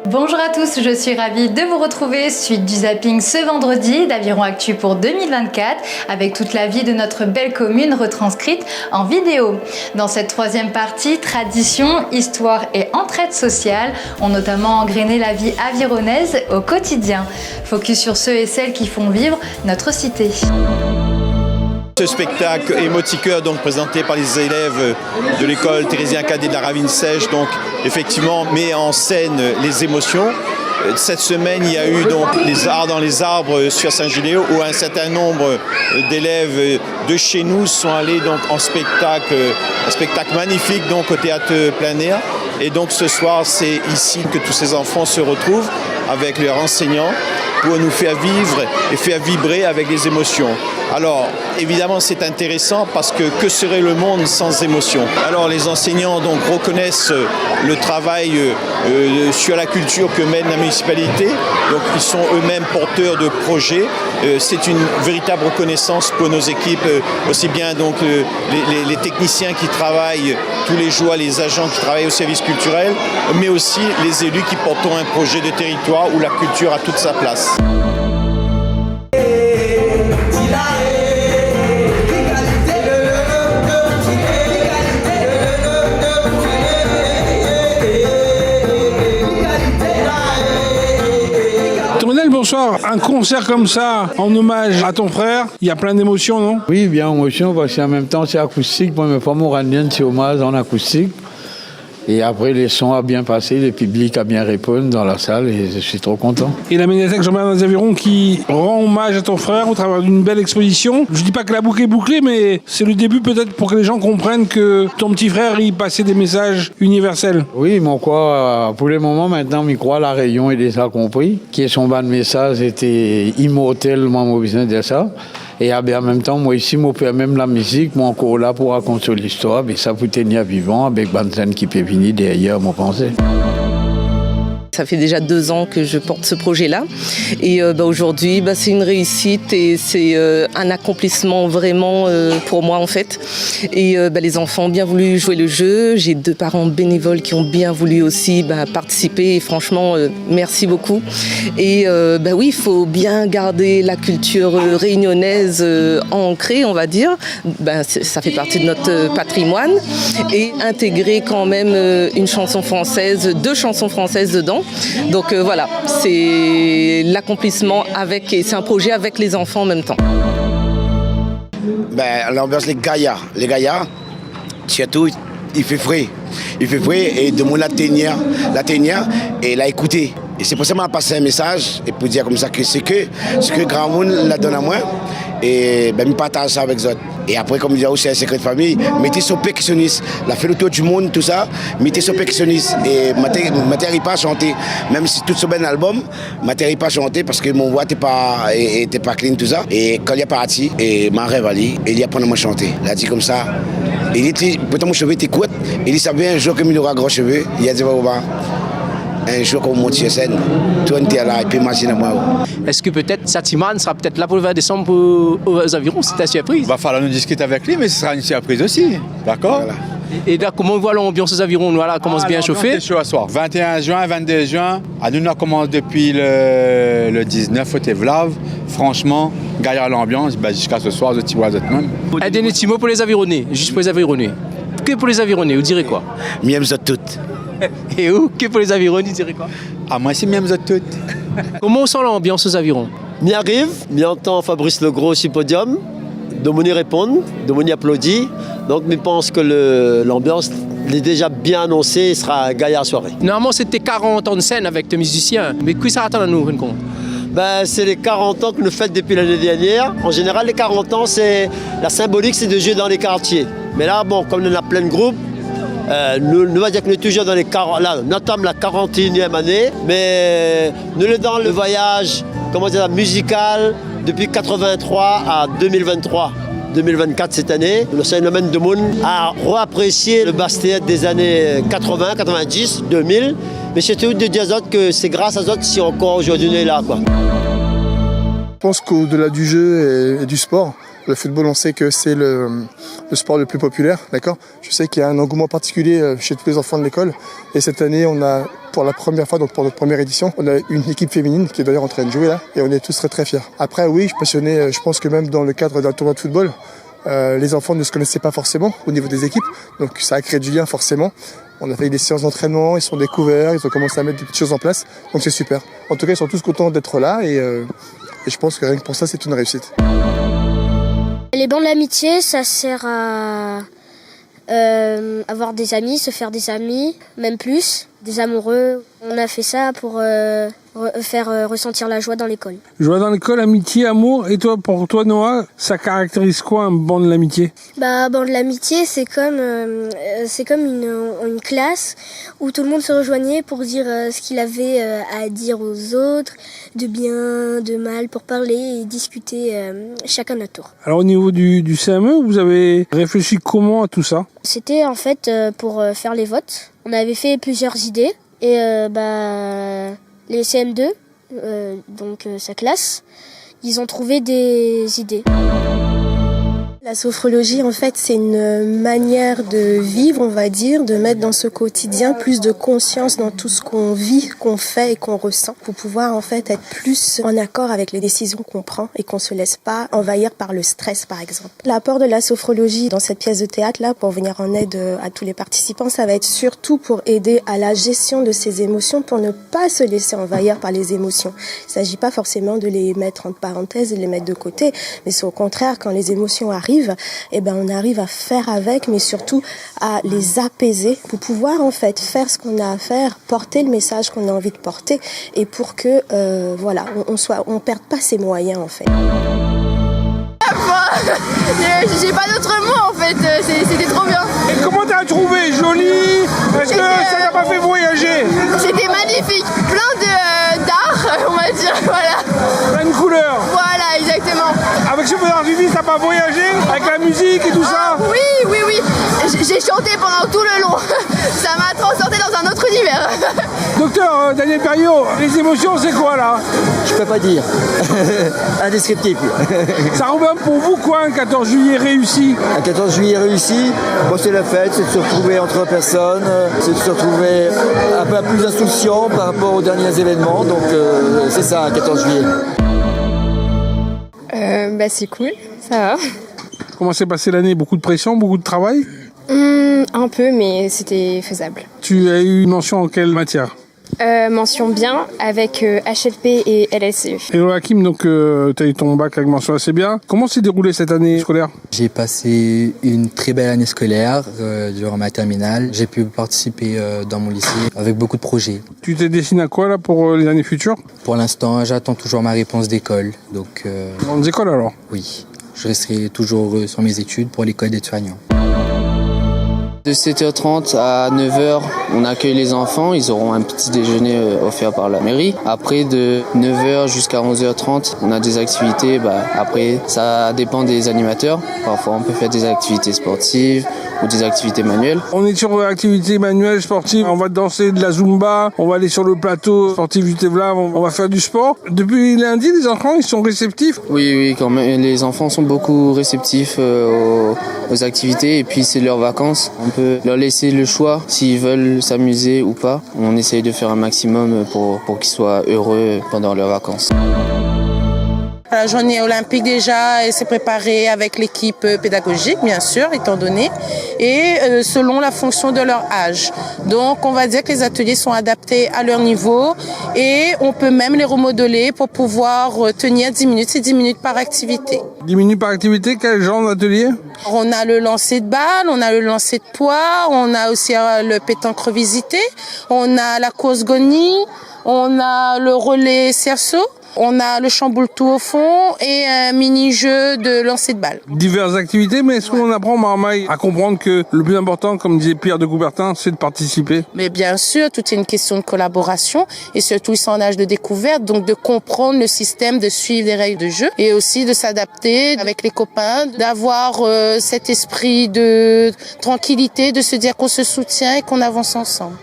Bonjour à tous, je suis ravie de vous retrouver suite du zapping ce vendredi d'Aviron Actu pour 2024 avec toute la vie de notre belle commune retranscrite en vidéo. Dans cette troisième partie, tradition, histoire et entraide sociale ont notamment engrainé la vie avironnaise au quotidien. Focus sur ceux et celles qui font vivre notre cité. Ce spectacle émoticœur donc présenté par les élèves de l'école Thérésien Cadet de la Ravine Sèche donc effectivement met en scène les émotions. Cette semaine, il y a eu donc les arts dans les arbres sur Saint-Giléo où un certain nombre d'élèves de chez nous sont allés donc en spectacle, un spectacle magnifique donc au théâtre plein air. Et donc ce soir, c'est ici que tous ces enfants se retrouvent avec leurs enseignants pour nous faire vivre et faire vibrer avec les émotions. Alors, évidemment, c'est intéressant parce que serait le monde sans émotion? Alors, les enseignants donc reconnaissent le travail sur la culture que mène la municipalité. Donc, ils sont eux-mêmes porteurs de projets. C'est une véritable reconnaissance pour nos équipes, aussi bien donc les techniciens qui travaillent tous les jours, les agents qui travaillent au service culturel, mais aussi les élus qui portent un projet de territoire où la culture a toute sa place. Bonsoir, un concert comme ça, en hommage à ton frère, il y a plein d'émotions, non? Oui, bien émotion, parce qu'en même temps c'est acoustique, moi mes femmes iraniennes c'est hommage en acoustique. Et après les sons ont bien passé, le public a bien répondu dans la salle et je suis trop content. Et la médiathèque Jean-Bernard des Avirons qui rend hommage à ton frère au travers d'une belle exposition. Je dis pas que la boucle est bouclée, mais c'est le début peut-être pour que les gens comprennent que ton petit frère il passait des messages universels. Oui, mais quoi, pour le moment maintenant, je crois la Réunion est déjà compris, que son bas de message était immortel, moi j'ai besoin de ça. Et en même temps, moi ici, je fais même la musique, moi encore là pour raconter l'histoire, mais ça peut tenir vivant avec Banzen qui peut venir derrière, moi pensais. Ça fait déjà 2 ans que je porte ce projet-là et aujourd'hui c'est une réussite et c'est un accomplissement vraiment pour moi en fait. Et les enfants ont bien voulu jouer le jeu, j'ai 2 parents bénévoles qui ont bien voulu aussi participer et franchement merci beaucoup. Et oui, il faut bien garder la culture réunionnaise ancrée on va dire, ça fait partie de notre patrimoine et intégrer quand même une chanson française, 2 chansons françaises dedans. Donc voilà, c'est l'accomplissement et c'est un projet avec les enfants en même temps. L'ambiance, les gaillards, surtout, il fait frais et de mon la tenière et l'a écouté. Et c'est pour ça que je passé un message et pour dire comme ça que ce que grand monde la donne à moi et je partage ça avec eux. Et après, comme je dis aussi un secret de famille, mettez sur percussionniste, la fait le tour du monde, tout ça, mettez sur percussionniste et je n'arrive pas à chanter. Même si tout ce bon album, je n'arrive pas à chanter parce que mon voix n'était pas clean, tout ça. Et quand il est parti, et ma rêve Ali, il a appris à chanter. Il a dit comme ça, il dit, pourtant mon cheveu était court, il dit, ça vient un jour que il aura gros cheveux, il a dit, un jour qu'on monte sur scène, tout le monde est là, et puis imagine moi. Est-ce que peut-être Satiman sera peut-être là pour le 20 décembre aux Avirons? C'est une surprise. Il va falloir nous discuter avec lui, mais ce sera une surprise aussi, d'accord? Voilà. Et là, comment on voit l'ambiance aux Avirons? Voilà, commence bien à chauffer. C'est chaud à soir. 21 juin, 22 juin, à nous on commence depuis le 19 au Tevlav. Franchement, gaillard l'ambiance, jusqu'à ce soir, je t'y vois même. Un dernier petit mot pour les Avironnais, juste pour les Avironnais. Que pour les Avironnais, vous direz quoi? Mieux vous toutes. Et où? Que pour les Avironnais, vous direz quoi? Ah, moi, c'est mieux vous toutes. Comment on sent l'ambiance aux Avirons? M'y arrive, m'y entend Fabrice Legros sur podium, Domoni répond, Domoni applaudit. Donc je pense que l'ambiance est déjà bien annoncée, il sera un gaillard soirée. Normalement c'était 40 ans de scène avec tes musiciens, mais qui ça attend à nous? C'est les 40 ans que nous faisons depuis l'année dernière. En général les 40 ans, la symbolique c'est de jouer dans les quartiers. Mais là comme on a plein de groupes, nous va dire que nous sommes toujours dans nous sommes la 41e année, mais nous sommes dans le voyage musical depuis 83 à 2023. 2024 cette année, le phénomène de monde a réapprécié le basse-théâtre des années 80, 90, 2000, mais c'est tout de dire que c'est grâce à eux si encore aujourd'hui on est là. Je pense qu'au-delà du jeu et du sport, Le football, on sait que c'est le sport le plus populaire, d'accord. Je sais qu'il y a un engouement particulier chez tous les enfants de l'école. Et cette année, on a, pour la première fois, donc pour notre première édition, on a une équipe féminine qui est d'ailleurs en train de jouer là. Et on est tous très très fiers. Après, oui, je suis passionné, je pense que même dans le cadre d'un tournoi de football, les enfants ne se connaissaient pas forcément au niveau des équipes. Donc ça a créé du lien forcément. On a fait des séances d'entraînement, ils se sont découverts, ils ont commencé à mettre des petites choses en place. Donc c'est super. En tout cas, ils sont tous contents d'être là et je pense que rien que pour ça, c'est une réussite. Les bancs de l'amitié, ça sert à avoir des amis, se faire des amis, même plus, des amoureux. On a fait ça pour faire ressentir la joie dans l'école. Joie dans l'école, amitié, amour. Et toi, pour toi, Noah, ça caractérise quoi un banc de l'amitié? Banc de l'amitié, c'est comme une classe où tout le monde se rejoignait pour dire ce qu'il avait à dire aux autres, de bien, de mal, pour parler et discuter chacun notre tour. Alors au niveau du CME, vous avez réfléchi comment à tout ça? C'était en fait pour faire les votes. On avait fait plusieurs idées et les CM2, donc sa classe, ils ont trouvé des idées. La sophrologie, en fait, c'est une manière de vivre, on va dire, de mettre dans ce quotidien plus de conscience dans tout ce qu'on vit, qu'on fait et qu'on ressent, pour pouvoir, en fait, être plus en accord avec les décisions qu'on prend et qu'on se laisse pas envahir par le stress, par exemple. L'apport de la sophrologie dans cette pièce de théâtre-là, pour venir en aide à tous les participants, ça va être surtout pour aider à la gestion de ces émotions, pour ne pas se laisser envahir par les émotions. Il s'agit pas forcément de les mettre entre parenthèses et de les mettre de côté, mais c'est au contraire, quand les émotions arrivent, on arrive à faire avec, mais surtout à les apaiser pour pouvoir en fait faire ce qu'on a à faire, porter le message qu'on a envie de porter et pour que on perde pas ses moyens en fait. J'ai pas d'autres mots en fait, c'était trop bien. Et comment t'as trouvé? Joli? Est-ce que ça t'a pas fait voyager? C'était magnifique, plein d'art, on va dire, voilà. Plein de couleurs. Voilà, exactement. Avec ce feu d'artifice, t'as pas voyagé? Avec la musique et tout ça? Oui. J'ai chanté pendant tout le long. Ça m'a transporté dans un autre univers. Docteur Daniel Perriot, les émotions, c'est quoi là? Je peux pas dire. Indescriptible. Ça représente pour vous quoi un 14 juillet réussi? Un 14 juillet réussi, c'est la fête, c'est de se retrouver entre personnes, c'est de se retrouver un peu plus insouciant par rapport aux derniers événements. Donc c'est ça, un 14 juillet. C'est cool, ça va. Comment s'est passée l'année? Beaucoup de pression, beaucoup de travail? Un peu, mais c'était faisable. Tu as eu une mention en quelle matière? Mention bien avec HLP et LSE. Et Joachim, donc tu as eu ton bac avec mention assez bien. Comment s'est déroulée cette année scolaire? J'ai passé une très belle année scolaire durant ma terminale. J'ai pu participer dans mon lycée avec beaucoup de projets. Tu t'es destiné à quoi là pour les années futures? Pour l'instant, j'attends toujours ma réponse d'école. Donc, grandes écoles alors? Oui, je resterai toujours sur mes études pour l'école d'aide-soignant. De 7h30 à 9h, on accueille les enfants. Ils auront un petit déjeuner offert par la mairie. Après, de 9h jusqu'à 11h30, on a des activités. Après, ça dépend des animateurs. Parfois, on peut faire des activités sportives ou des activités manuelles. On est sur activités manuelles, sportives. On va danser de la Zumba. On va aller sur le plateau sportif du Tevla. On va faire du sport. Depuis lundi, les enfants, ils sont réceptifs? Oui, quand même. Les enfants sont beaucoup réceptifs aux activités. Et puis, c'est leurs vacances. On peut leur laisser le choix s'ils veulent s'amuser ou pas. On essaye de faire un maximum pour qu'ils soient heureux pendant leurs vacances. La journée olympique déjà, elle s'est préparée avec l'équipe pédagogique, bien sûr, étant donné, et selon la fonction de leur âge. Donc, on va dire que les ateliers sont adaptés à leur niveau et on peut même les remodeler pour pouvoir tenir 10 minutes. C'est 10 minutes par activité. 10 minutes par activité, quel genre d'atelier? On a le lancer de balle, on a le lancer de poids, on a aussi le pétanque revisité, on a la course gonie, on a le relais cerceau. On a le chamboule-tout au fond et un mini-jeu de lancer de balle. Diverses activités, mais est-ce qu'on apprend Marmaille à comprendre que le plus important, comme disait Pierre de Coubertin, c'est de participer? Mais bien sûr, tout est une question de collaboration et surtout ils sont en âge de découverte, donc de comprendre le système, de suivre les règles de jeu et aussi de s'adapter avec les copains, d'avoir cet esprit de tranquillité, de se dire qu'on se soutient et qu'on avance ensemble.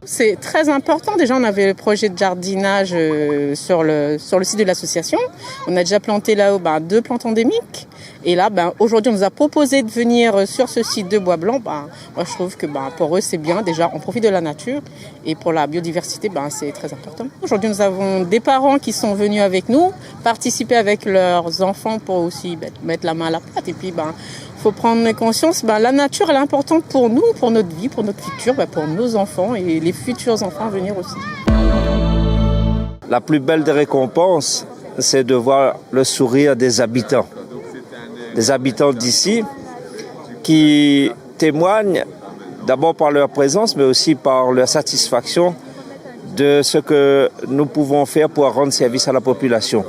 c'est très important. Déjà, on avait le projet de jardinage sur le site de l'association. On a déjà planté là-haut 2 plantes endémiques. Et là, aujourd'hui, on nous a proposé de venir sur ce site de Bois Blanc. Moi, je trouve que pour eux, c'est bien. Déjà, on profite de la nature. Et pour la biodiversité, c'est très important. Aujourd'hui, nous avons des parents qui sont venus avec nous, participer avec leurs enfants pour aussi mettre la main à la pâte. Et puis, faut prendre conscience, la nature, elle est importante pour nous, pour notre vie, pour notre futur, pour nos enfants et les futurs enfants à venir aussi. La plus belle des récompenses, c'est de voir le sourire des habitants d'ici, qui témoignent d'abord par leur présence, mais aussi par leur satisfaction de ce que nous pouvons faire pour rendre service à la population.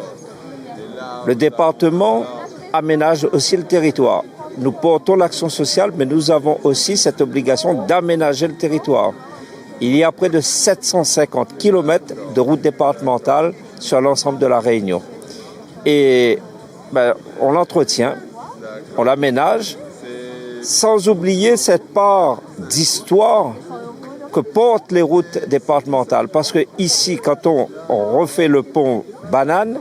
Le département aménage aussi le territoire. Nous portons l'action sociale, mais nous avons aussi cette obligation d'aménager le territoire. Il y a près de 750 km de routes départementales sur l'ensemble de la Réunion. Et on l'entretient, on l'aménage, sans oublier cette part d'histoire que portent les routes départementales. Parce que ici, quand on refait le pont Banane,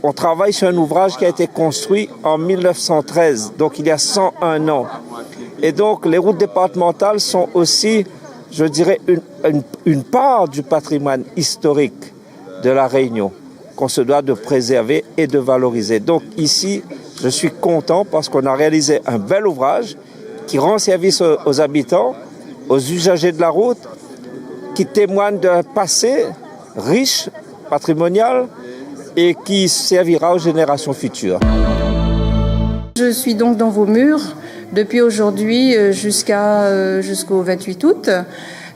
on travaille sur un ouvrage qui a été construit en 1913, donc il y a 101 ans. Et donc les routes départementales sont aussi, je dirais, une part du patrimoine historique de la Réunion qu'on se doit de préserver et de valoriser. Donc ici, je suis content parce qu'on a réalisé un bel ouvrage qui rend service aux habitants, aux usagers de la route, qui témoigne d'un passé riche, patrimonial, et qui servira aux générations futures. Je suis donc dans vos murs depuis aujourd'hui jusqu'au 28 août,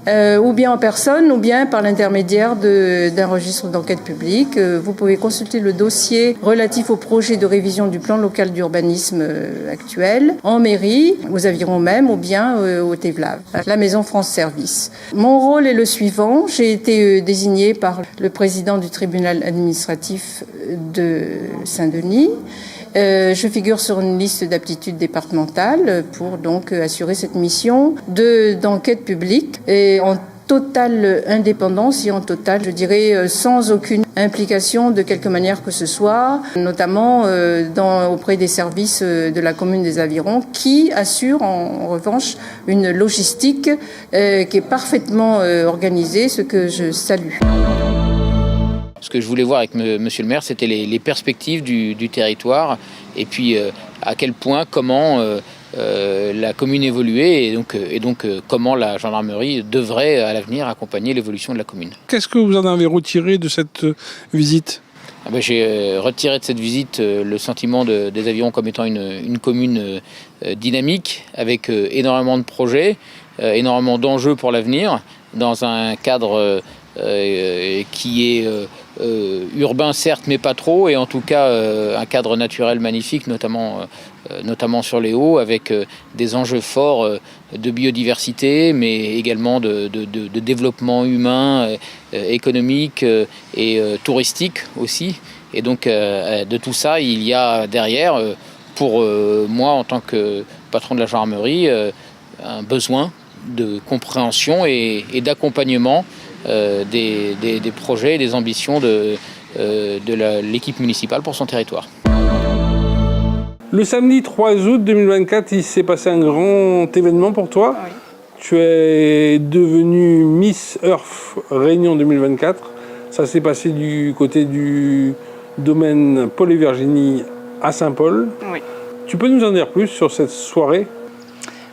ou bien en personne, ou bien par l'intermédiaire d'un registre d'enquête publique. Vous pouvez consulter le dossier relatif au projet de révision du plan local d'urbanisme actuel en mairie, aux avirons même, ou bien au TEVLAV, la Maison France Service. Mon rôle est le suivant. J'ai été désignée par le président du tribunal administratif de Saint-Denis. Je figure sur une liste d'aptitudes départementales pour donc assurer cette mission d'enquête publique et en totale indépendance et en totale, je dirais, sans aucune implication de quelque manière que ce soit, notamment auprès des services de la commune des Avirons qui assurent en revanche une logistique qui est parfaitement organisée, ce que je salue. Ce que je voulais voir avec monsieur le maire, c'était les perspectives du territoire et puis à quel point, comment la commune évoluait et donc comment la gendarmerie devrait à l'avenir accompagner l'évolution de la commune. Qu'est-ce que vous en avez retiré de cette visite ? J'ai retiré de cette visite le sentiment des Avirons comme étant une commune dynamique avec énormément de projets, énormément d'enjeux pour l'avenir dans un cadre qui est urbain certes mais pas trop, et en tout cas un cadre naturel magnifique, notamment sur les hauts, avec des enjeux forts de biodiversité mais également de développement humain, économique et touristique aussi. Et donc de tout ça il y a derrière pour moi en tant que patron de la gendarmerie un besoin de compréhension et d'accompagnement des projets et des ambitions de l'équipe municipale pour son territoire. Le samedi 3 août 2024, il s'est passé un grand événement pour toi. Oui. Tu es devenue Miss Earth Réunion 2024. Ça s'est passé du côté du domaine Paul et Virginie à Saint-Paul. Oui. Tu peux nous en dire plus sur cette soirée ?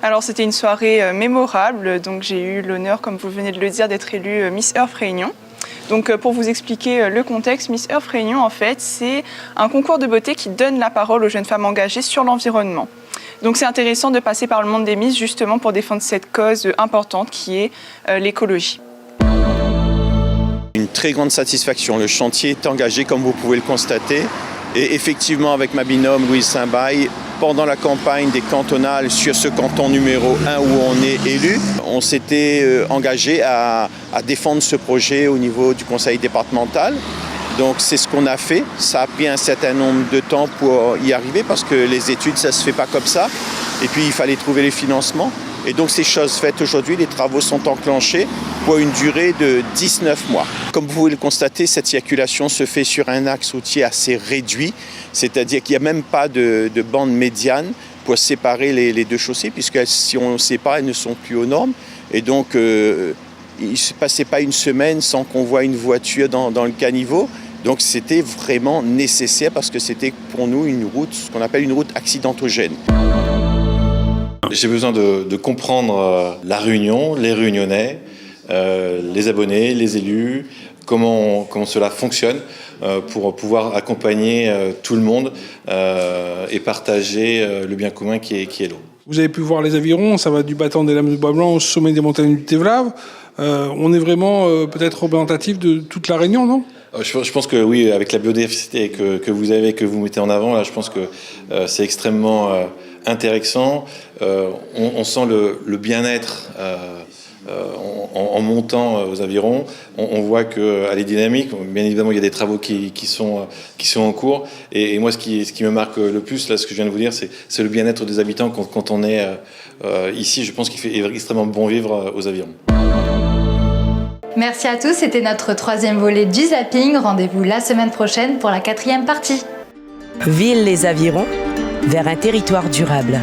Alors c'était une soirée mémorable, donc j'ai eu l'honneur, comme vous venez de le dire, d'être élue Miss Earth Réunion. Donc pour vous expliquer le contexte, Miss Earth Réunion en fait c'est un concours de beauté qui donne la parole aux jeunes femmes engagées sur l'environnement. Donc c'est intéressant de passer par le monde des Miss justement pour défendre cette cause importante qui est l'écologie. Une très grande satisfaction, le chantier est engagé comme vous pouvez le constater. Et effectivement, avec ma binôme Louise Saint-Bail, pendant la campagne des cantonales sur ce canton numéro 1 où on est élu, on s'était engagé à défendre ce projet au niveau du conseil départemental. Donc c'est ce qu'on a fait. Ça a pris un certain nombre de temps pour y arriver parce que les études, ça ne se fait pas comme ça. Et puis il fallait trouver les financements. Et donc ces choses faites aujourd'hui, les travaux sont enclenchés pour une durée de 19 mois. Comme vous pouvez le constater, cette circulation se fait sur un axe routier assez réduit, c'est-à-dire qu'il n'y a même pas de bande médiane pour séparer les deux chaussées, puisque si on ne sépare, elles ne sont plus aux normes. Et donc, il ne se passait pas une semaine sans qu'on voit une voiture dans le caniveau. Donc c'était vraiment nécessaire parce que c'était pour nous une route, ce qu'on appelle une route accidentogène. J'ai besoin de comprendre la Réunion, les Réunionnais, les abonnés, les élus, comment cela fonctionne pour pouvoir accompagner tout le monde et partager le bien commun qui est l'eau. Vous avez pu voir les avirons, ça va du battant des Lames de Bois-Blanc au sommet des montagnes du Tevlave. On est vraiment peut-être représentatif de toute la Réunion, non ? Je pense que oui, avec la biodiversité que vous avez, que vous mettez en avant, là, je pense que c'est extrêmement intéressant. On sent le bien-être en montant aux avirons. On voit qu'elle est dynamique. Bien évidemment, il y a des travaux qui sont en cours. Et moi, ce qui me marque le plus, là, ce que je viens de vous dire, c'est le bien-être des habitants quand on est ici. Je pense qu'il fait extrêmement bon vivre aux avirons. Merci à tous, c'était notre 3e volet du zapping. Rendez-vous la semaine prochaine pour la 4e partie. Ville les Avirons, vers un territoire durable.